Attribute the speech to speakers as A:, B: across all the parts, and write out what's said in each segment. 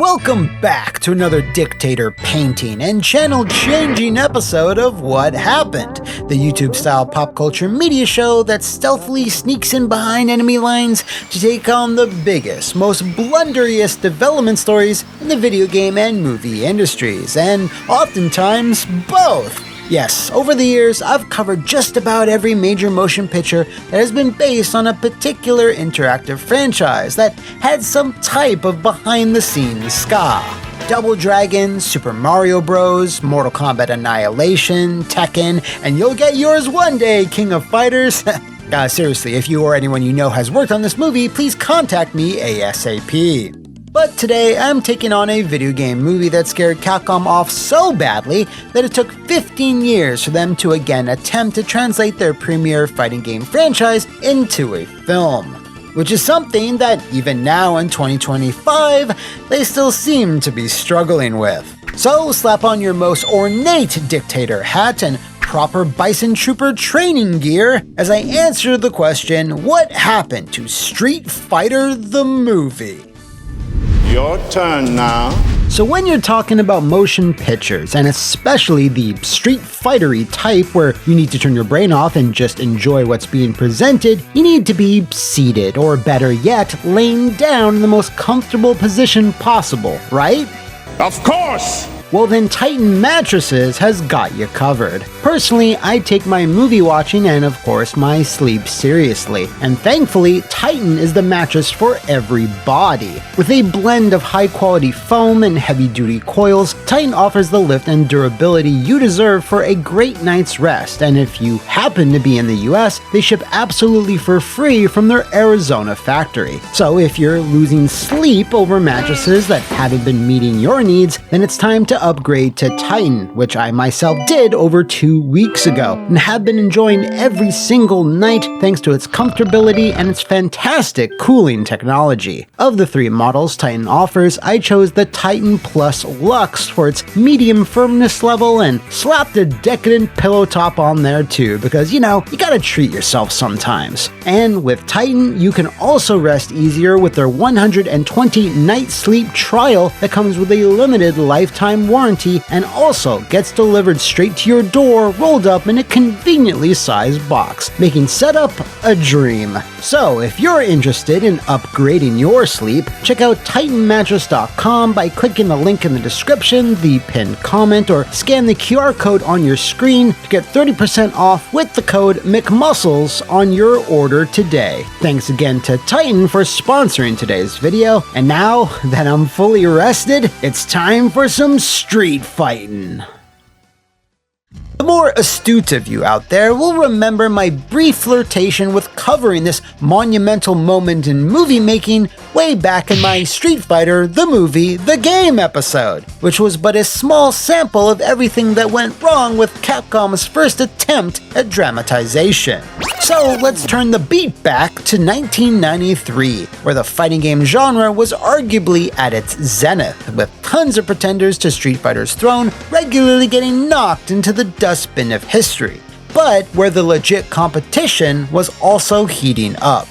A: welcome back to another dictator painting and channel-changing episode of What Happened, the YouTube-style pop culture media show that stealthily sneaks in behind enemy lines to take on the biggest, most blunderiest development stories in the video game and movie industries, and oftentimes both. Yes, over the years, I've covered just about every major motion picture that has been based on a particular interactive franchise that had some type of behind-the-scenes ska. Double Dragon, Super Mario Bros., Mortal Kombat Annihilation, Tekken, and you'll get yours one day, King of Fighters. Seriously, if you or anyone you know has worked on this movie, please contact me ASAP. But today, I'm taking on a video game movie that scared Capcom off so badly that it took 15 years for them to again attempt to translate their premier fighting game franchise into a film. Which is something that, even now in 2025, they still seem to be struggling with. So slap on your most ornate dictator hat and proper Bison Trooper training gear as I answer the question, what happened to Street Fighter the movie?
B: Your turn now.
A: So when you're talking about motion pictures, and especially the Street Fighter-y type where you need to turn your brain off and just enjoy what's being presented, you need to be seated, or better yet, laying down in the most comfortable position possible, right?
B: Of course!
A: Well then Titan Mattresses has got you covered. Personally, I take my movie watching and of course my sleep seriously, and thankfully Titan is the mattress for every body. With a blend of high quality foam and heavy duty coils, Titan offers the lift and durability you deserve for a great night's rest, and if you happen to be in the US, they ship absolutely for free from their Arizona factory. So if you're losing sleep over mattresses that haven't been meeting your needs, then it's time to upgrade to Titan, which I myself did over 2 weeks ago, and have been enjoying every single night thanks to its comfortability and its fantastic cooling technology. Of the 3 models Titan offers, I chose the Titan Plus Luxe for its medium firmness level and slapped a decadent pillow top on there too, because you gotta treat yourself sometimes. And with Titan, you can also rest easier with their 120 night sleep trial that comes with a limited lifetime warranty and also gets delivered straight to your door rolled up in a conveniently sized box, making setup a dream. So if you're interested in upgrading your sleep, check out TitanMattress.com by clicking the link in the description, the pinned comment, or scan the QR code on your screen to get 30% off with the code McMuscles on your order today. Thanks again to Titan for sponsoring today's video, and now that I'm fully rested, it's time for some street fighting. The more astute of you out there will remember my brief flirtation with covering this monumental moment in movie making way back in my Street Fighter the Movie The Game episode, which was but a small sample of everything that went wrong with Capcom's first attempt at dramatization. So let's turn the beat back to 1993, where the fighting game genre was arguably at its zenith, with tons of pretenders to Street Fighter's throne regularly getting knocked into the dustbin of history, but where the legit competition was also heating up.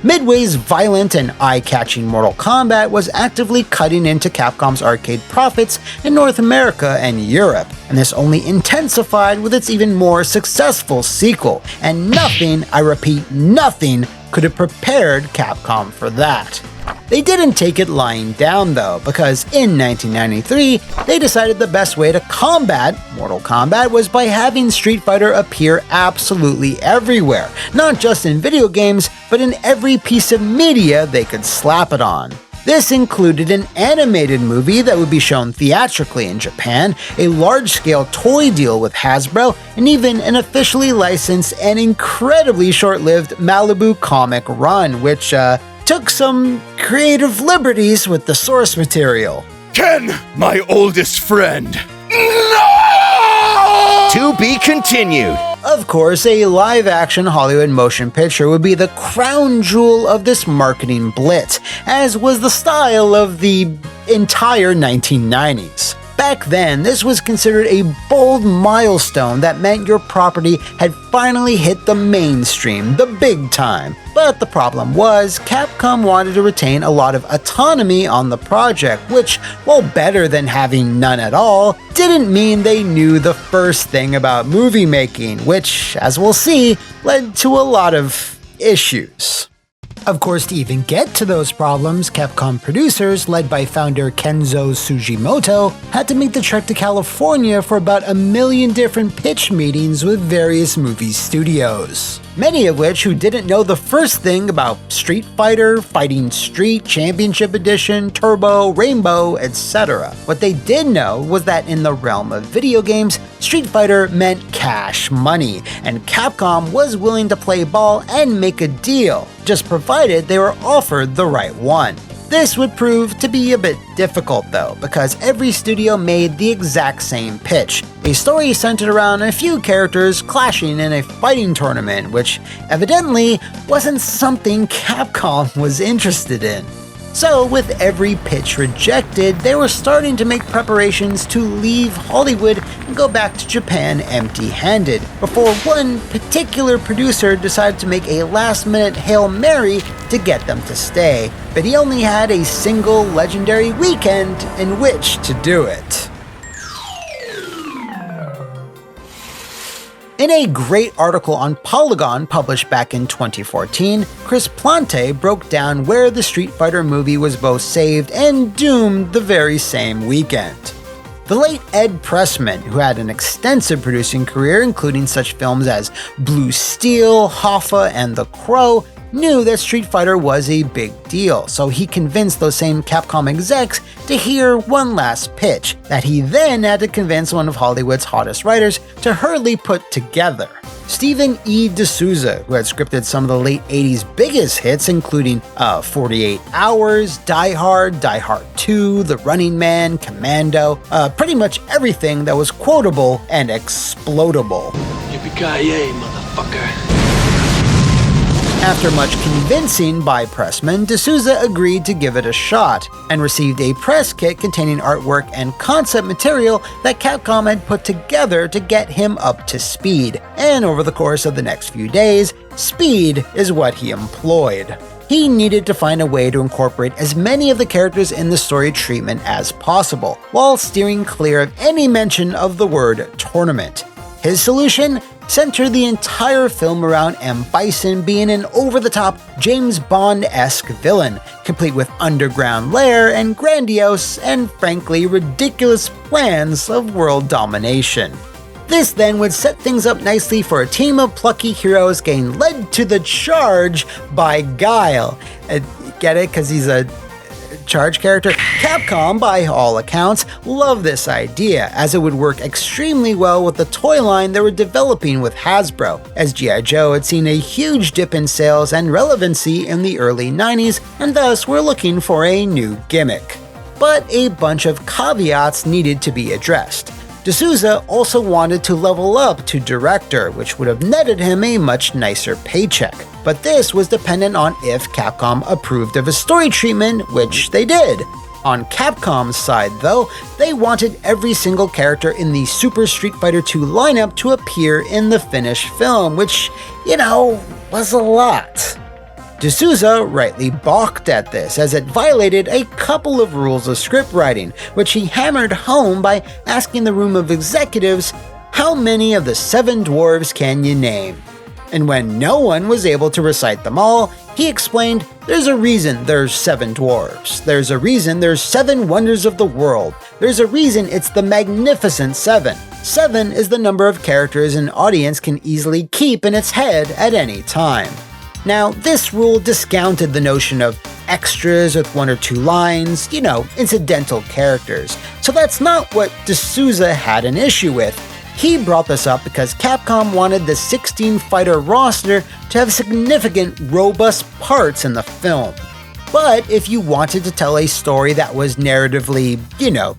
A: Midway's violent and eye-catching Mortal Kombat was actively cutting into Capcom's arcade profits in North America and Europe, and this only intensified with its even more successful sequel, and nothing, I repeat nothing, could have prepared Capcom for that. They didn't take it lying down though, because in 1993, they decided the best way to combat Mortal Kombat was by having Street Fighter appear absolutely everywhere, not just in video games, but in every piece of media they could slap it on. This included an animated movie that would be shown theatrically in Japan, a large-scale toy deal with Hasbro, and even an officially licensed and incredibly short-lived Malibu comic run, which took some creative liberties with the source material.
C: Ken, my oldest friend. No! To be continued.
A: Of course, a live-action Hollywood motion picture would be the crown jewel of this marketing blitz, as was the style of the entire 1990s. Back Back then, this was considered a bold milestone that meant your property had finally hit the mainstream, the big time. But the problem was, Capcom wanted to retain a lot of autonomy on the project, which, while better than having none at all, didn't mean they knew the first thing about movie making, which, as we'll see, led to a lot of issues. Of course, to even get to those problems, Capcom producers, led by founder Kenzo Sugimoto, had to make the trek to California for about 1 million different pitch meetings with various movie studios. Many of which who didn't know the first thing about Street Fighter, Fighting Street, Championship Edition, Turbo, Rainbow, etc. What they did know was that in the realm of video games, Street Fighter meant cash money, and Capcom was willing to play ball and make a deal, just provided they were offered the right one. This would prove to be a bit difficult though, because every studio made the exact same pitch, a story centered around a few characters clashing in a fighting tournament, which evidently wasn't something Capcom was interested in. So, with every pitch rejected, they were starting to make preparations to leave Hollywood and go back to Japan empty-handed, before one particular producer decided to make a last-minute Hail Mary to get them to stay, but he only had a single legendary weekend in which to do it. In a great article on Polygon published back in 2014, Chris Plante broke down where the Street Fighter movie was both saved and doomed the very same weekend. The late Ed Pressman, who had an extensive producing career including such films as Blue Steel, Hoffa, and The Crow, knew that Street Fighter was a big deal, so he convinced those same Capcom execs to hear one last pitch that he then had to convince one of Hollywood's hottest writers to hurriedly put together. Stephen E. D'Souza, who had scripted some of the late 80s biggest hits including 48 Hours, Die Hard, Die Hard 2, The Running Man, Commando, pretty much everything that was quotable and explodable.
D: Yippee-ki-yay, motherfucker.
A: After much convincing by Pressman, D'Souza agreed to give it a shot, and received a press kit containing artwork and concept material that Capcom had put together to get him up to speed. And over the course of the next few days, speed is what he employed. He needed to find a way to incorporate as many of the characters in the story treatment as possible, while steering clear of any mention of the word tournament. His solution? Center the entire film around M. Bison being an over-the-top James Bond-esque villain, complete with underground lair and grandiose and frankly ridiculous plans of world domination. This then would set things up nicely for a team of plucky heroes getting led to the charge by Guile. Get it? Because he's a charge character? Capcom, by all accounts, loved this idea, as it would work extremely well with the toy line they were developing with Hasbro, as G.I. Joe had seen a huge dip in sales and relevancy in the early 90s, and thus were looking for a new gimmick. But a bunch of caveats needed to be addressed. D'Souza also wanted to level up to director, which would have netted him a much nicer paycheck. But this was dependent on if Capcom approved of his story treatment, which they did. On Capcom's side, though, they wanted every single character in the Super Street Fighter II lineup to appear in the finished film, which, was a lot. D'Souza rightly balked at this, as it violated a couple of rules of script writing, which he hammered home by asking the room of executives, "How many of the 7 dwarves can you name?" And when no one was able to recite them all, he explained, "There's a reason there's 7 dwarves. There's a reason there's 7 wonders of the world. There's a reason it's the Magnificent 7. 7 is the number of characters an audience can easily keep in its head at any time." Now, this rule discounted the notion of extras with 1 or 2 lines, incidental characters. So that's not what D'Souza had an issue with. He brought this up because Capcom wanted the 16-fighter roster to have significant, robust parts in the film. But if you wanted to tell a story that was narratively,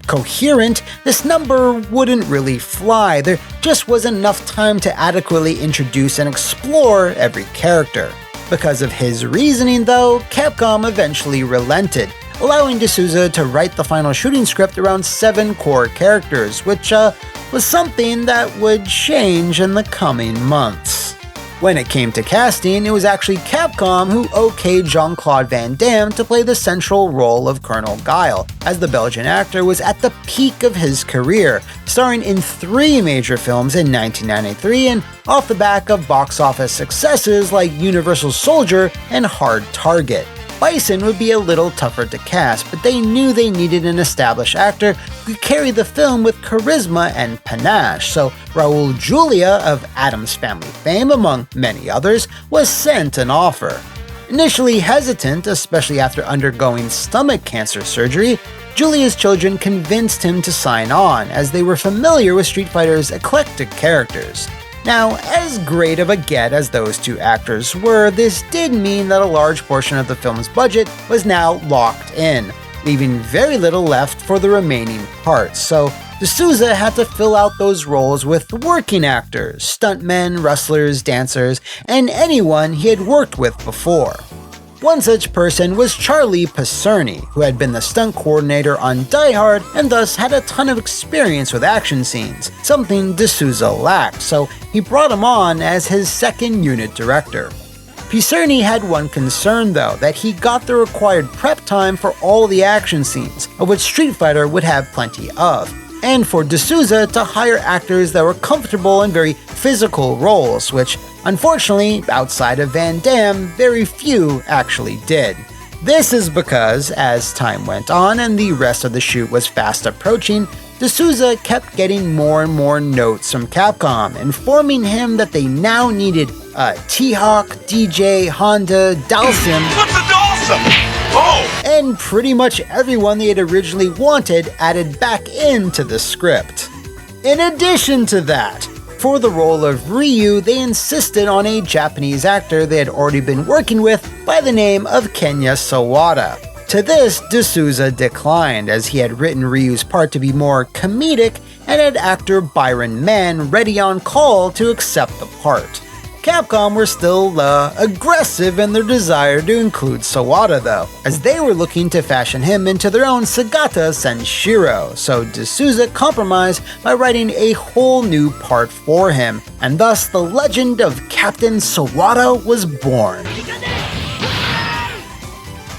A: coherent, this number wouldn't really fly. There just wasn't enough time to adequately introduce and explore every character. Because of his reasoning, though, Capcom eventually relented, allowing D'Souza to write the final shooting script around 7 core characters, which was something that would change in the coming months. When it came to casting, it was actually Capcom who okayed Jean-Claude Van Damme to play the central role of Colonel Guile, as the Belgian actor was at the peak of his career, starring in 3 major films in 1993 and off the back of box office successes like Universal Soldier and Hard Target. Bison would be a little tougher to cast, but they knew they needed an established actor who could carry the film with charisma and panache, so Raul Julia of Addams Family fame, among many others, was sent an offer. Initially hesitant, especially after undergoing stomach cancer surgery, Julia's children convinced him to sign on, as they were familiar with Street Fighter's eclectic characters. Now, as great of a get as those 2 actors were, this did mean that a large portion of the film's budget was now locked in, leaving very little left for the remaining parts, so D'Souza had to fill out those roles with working actors, stuntmen, wrestlers, dancers, and anyone he had worked with before. One such person was Charlie Pacerni, who had been the stunt coordinator on Die Hard and thus had a ton of experience with action scenes, something D'Souza lacked, so he brought him on as his second unit director. Pacerni had one concern though, that he got the required prep time for all the action scenes, of which Street Fighter would have plenty of, and for D'Souza to hire actors that were comfortable in very physical roles, which, unfortunately, outside of Van Damme, very few actually did. This is because, as time went on and the rest of the shoot was fast approaching, D'Souza kept getting more and more notes from Capcom, informing him that they now needed T-Hawk, DJ, Honda, Dalsim,
C: What's a Dawson? Oh!
A: and pretty much everyone they had originally wanted added back into the script. In addition to that, for the role of Ryu, they insisted on a Japanese actor they had already been working with by the name of Kenya Sawada. To this, D'Souza declined, as he had written Ryu's part to be more comedic and had actor Byron Mann ready on call to accept the part. Capcom were still aggressive in their desire to include Sawada though, as they were looking to fashion him into their own Sagata Senshiro, so D'Souza compromised by writing a whole new part for him, and thus the legend of Captain Sawada was born.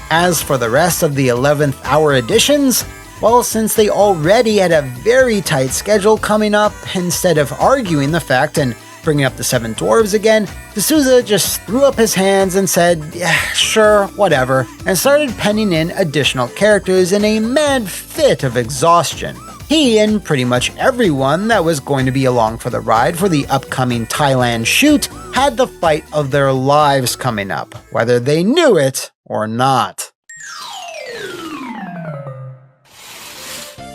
A: As for the rest of the 11th hour editions, well, since they already had a very tight schedule coming up, instead of arguing the fact and bringing up the 7 dwarves again, D'Souza just threw up his hands and said, yeah, sure, whatever, and started penning in additional characters in a mad fit of exhaustion. He and pretty much everyone that was going to be along for the ride for the upcoming Thailand shoot had the fight of their lives coming up, whether they knew it or not.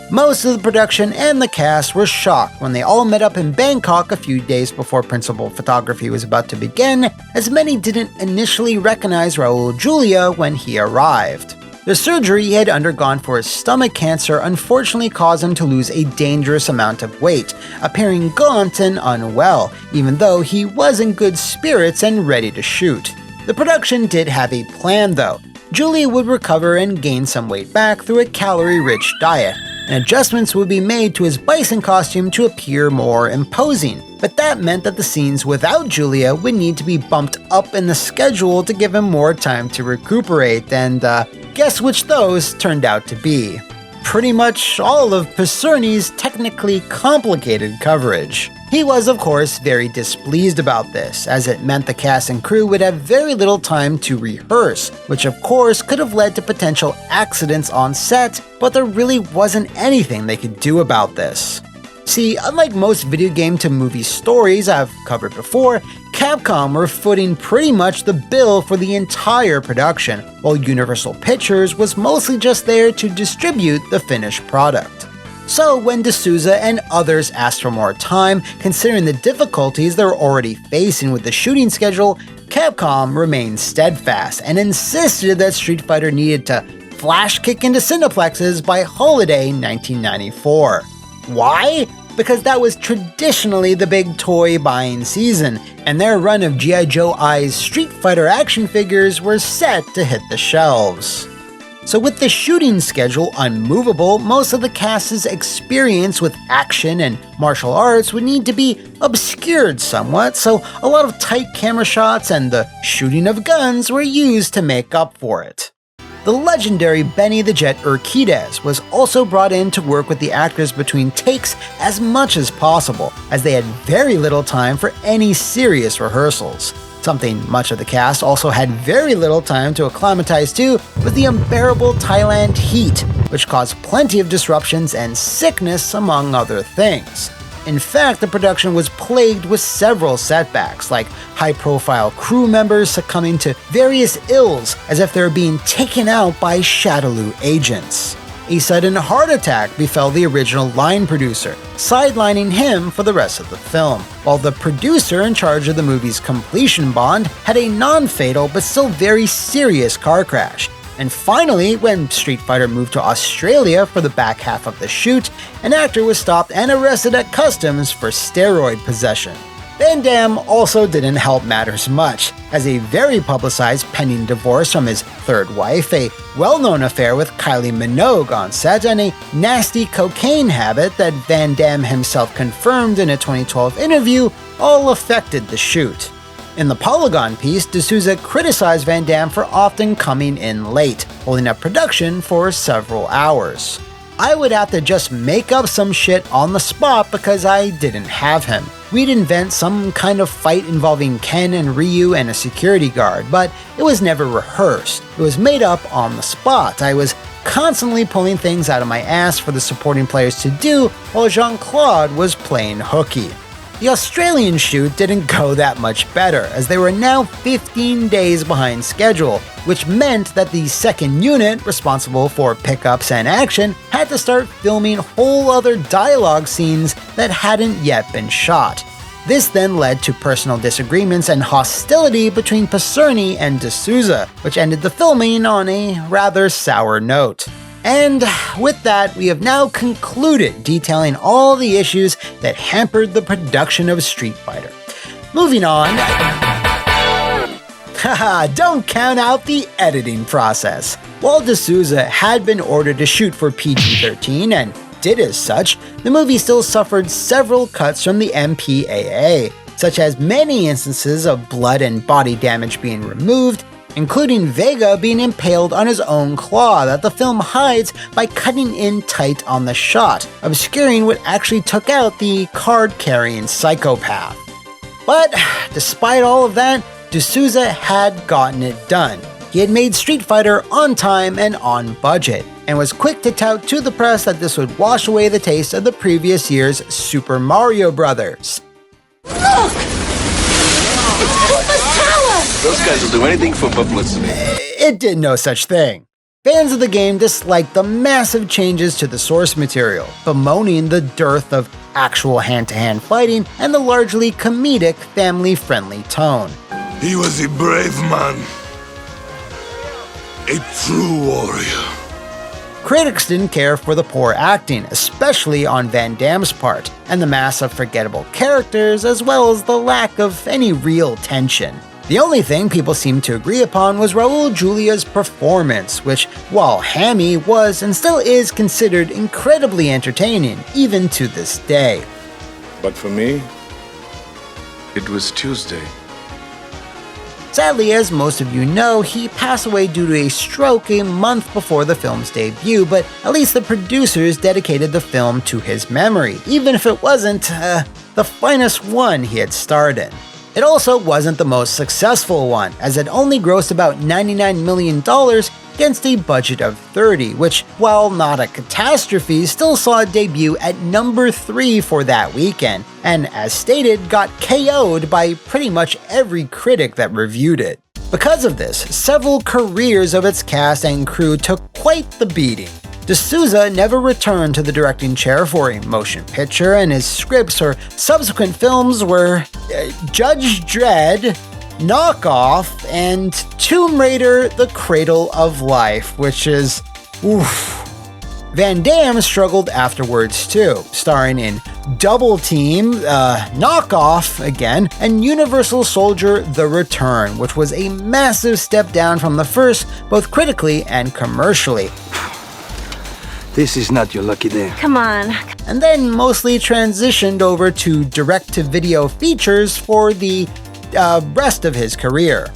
A: Most of the production and the cast were shocked when they all met up in Bangkok a few days before principal photography was about to begin, as many didn't initially recognize Raul Julia when he arrived. The surgery he had undergone for his stomach cancer unfortunately caused him to lose a dangerous amount of weight, appearing gaunt and unwell, even though he was in good spirits and ready to shoot. The production did have a plan though. Julia would recover and gain some weight back through a calorie-rich diet, and adjustments would be made to his bison costume to appear more imposing, but that meant that the scenes without Julia would need to be bumped up in the schedule to give him more time to recuperate, and guess which those turned out to be? Pretty much all of Pacerni's technically complicated coverage. He was, of course, very displeased about this, as it meant the cast and crew would have very little time to rehearse, which of course could have led to potential accidents on set, but there really wasn't anything they could do about this. See, unlike most video game to movie stories I've covered before, Capcom were footing pretty much the bill for the entire production, while Universal Pictures was mostly just there to distribute the finished product. So when D'Souza and others asked for more time, considering the difficulties they were already facing with the shooting schedule, Capcom remained steadfast and insisted that Street Fighter needed to flash kick into Cineplexes by holiday 1994. Why? Because that was traditionally the big toy buying season, and their run of G.I. Joe I's Street Fighter action figures were set to hit the shelves. So with the shooting schedule unmovable, most of the cast's experience with action and martial arts would need to be obscured somewhat, so a lot of tight camera shots and the shooting of guns were used to make up for it. The legendary Benny the Jet Urquidez was also brought in to work with the actors between takes as much as possible, as they had very little time for any serious rehearsals. Something much of the cast also had very little time to acclimatize to was the unbearable Thailand heat, which caused plenty of disruptions and sickness among other things. In fact, the production was plagued with several setbacks, like high-profile crew members succumbing to various ills as if they were being taken out by Shadaloo agents. A sudden heart attack befell the original line producer, sidelining him for the rest of the film, while the producer in charge of the movie's completion bond had a non-fatal but still very serious car crash. And finally, when Street Fighter moved to Australia for the back half of the shoot, an actor was stopped and arrested at customs for steroid possession. Van Damme also didn't help matters much, as a very publicized pending divorce from his third wife, a well-known affair with Kylie Minogue on set, and a nasty cocaine habit that Van Damme himself confirmed in a 2012 interview all affected the shoot. In the Polygon piece, D'Souza criticized Van Damme for often coming in late, holding up production for several hours. I would have to just make up some shit on the spot because I didn't have him. We'd invent some kind of fight involving Ken and Ryu and a security guard, but it was never rehearsed. It was made up on the spot. I was constantly pulling things out of my ass for the supporting players to do while Jean-Claude was playing hooky. The Australian shoot didn't go that much better, as they were now 15 days behind schedule, which meant that the second unit, responsible for pickups and action, had to start filming whole other dialogue scenes that hadn't yet been shot. This then led to personal disagreements and hostility between Pacerni and D'Souza, which ended the filming on a rather sour note. And with that, we have now concluded detailing all the issues that hampered the production of Street Fighter. Moving on. Haha, don't count out the editing process. While D'Souza had been ordered to shoot for PG-13 and did as such, the movie still suffered several cuts from the MPAA, such as many instances of blood and body damage being removed, including Vega being impaled on his own claw that the film hides by cutting in tight on the shot, obscuring what actually took out the card-carrying psychopath. But despite all of that, D'Souza had gotten it done. He had made Street Fighter on time and on budget, and was quick to tout to the press that this would wash away the taste of the previous year's Super Mario Bros.
E: Look!
C: Those guys will do anything for publicity.
A: It did no such thing. Fans of the game disliked the massive changes to the source material, bemoaning the dearth of actual hand-to-hand fighting and the largely comedic, family-friendly tone.
C: He was a brave man. A true warrior.
A: Critics didn't care for the poor acting, especially on Van Damme's part, and the mass of forgettable characters, as well as the lack of any real tension. The only thing people seemed to agree upon was Raul Julia's performance, which, while hammy, was and still is considered incredibly entertaining, even to this day.
B: But for me,
C: It was Tuesday.
A: Sadly, as most of you know, he passed away due to a stroke a month before the film's debut, but at least the producers dedicated the film to his memory, even if it wasn't, the finest one he had starred in. It also wasn't the most successful one, as it only grossed about $99 million against a budget of $30, which, while not a catastrophe, still saw it debut at number 3 for that weekend, and as stated, got KO'd by pretty much every critic that reviewed it. Because of this, several careers of its cast and crew took quite the beating. D'Souza never returned to the directing chair for a motion picture, and his scripts or subsequent films were Judge Dredd, Knockoff, and Tomb Raider: The Cradle of Life, which is, Van Damme struggled afterwards too, starring in Double Team, Knockoff again, and Universal Soldier: The Return, which was a massive step down from the first, both critically and commercially.
E: This is not your lucky day.
F: Come on.
A: And then mostly transitioned over to direct-to-video features for the rest of his career.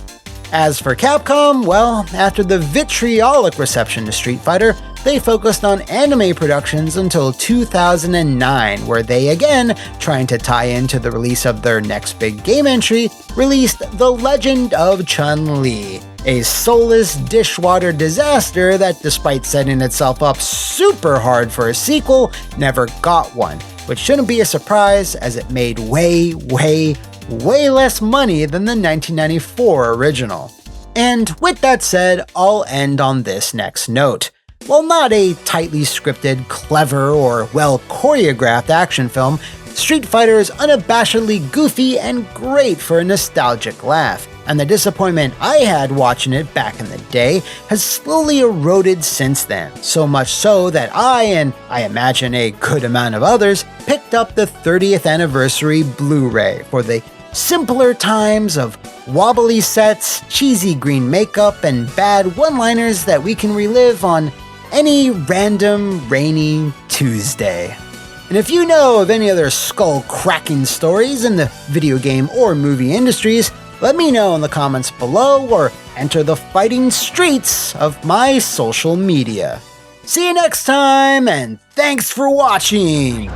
A: As for Capcom, well, after the vitriolic reception to Street Fighter, they focused on anime productions until 2009, where they again, trying to tie into the release of their next big game entry, released The Legend of Chun-Li, a soulless dishwater disaster that, despite setting itself up super hard for a sequel, never got one, which shouldn't be a surprise as it made way less money than the 1994 original. And with that said, I'll end on this next note. While not a tightly scripted, clever, or well-choreographed action film, Street Fighter is unabashedly goofy and great for a nostalgic laugh, and the disappointment I had watching it back in the day has slowly eroded since then, so much so that I, and I imagine a good amount of others, picked up the 30th anniversary Blu-ray for the simpler times of wobbly sets, cheesy green makeup, and bad one-liners that we can relive on any random rainy Tuesday. And if you know of any other skull-cracking stories in the video game or movie industries, let me know in the comments below or enter the fighting streets of my social media. See you next time, and thanks for watching!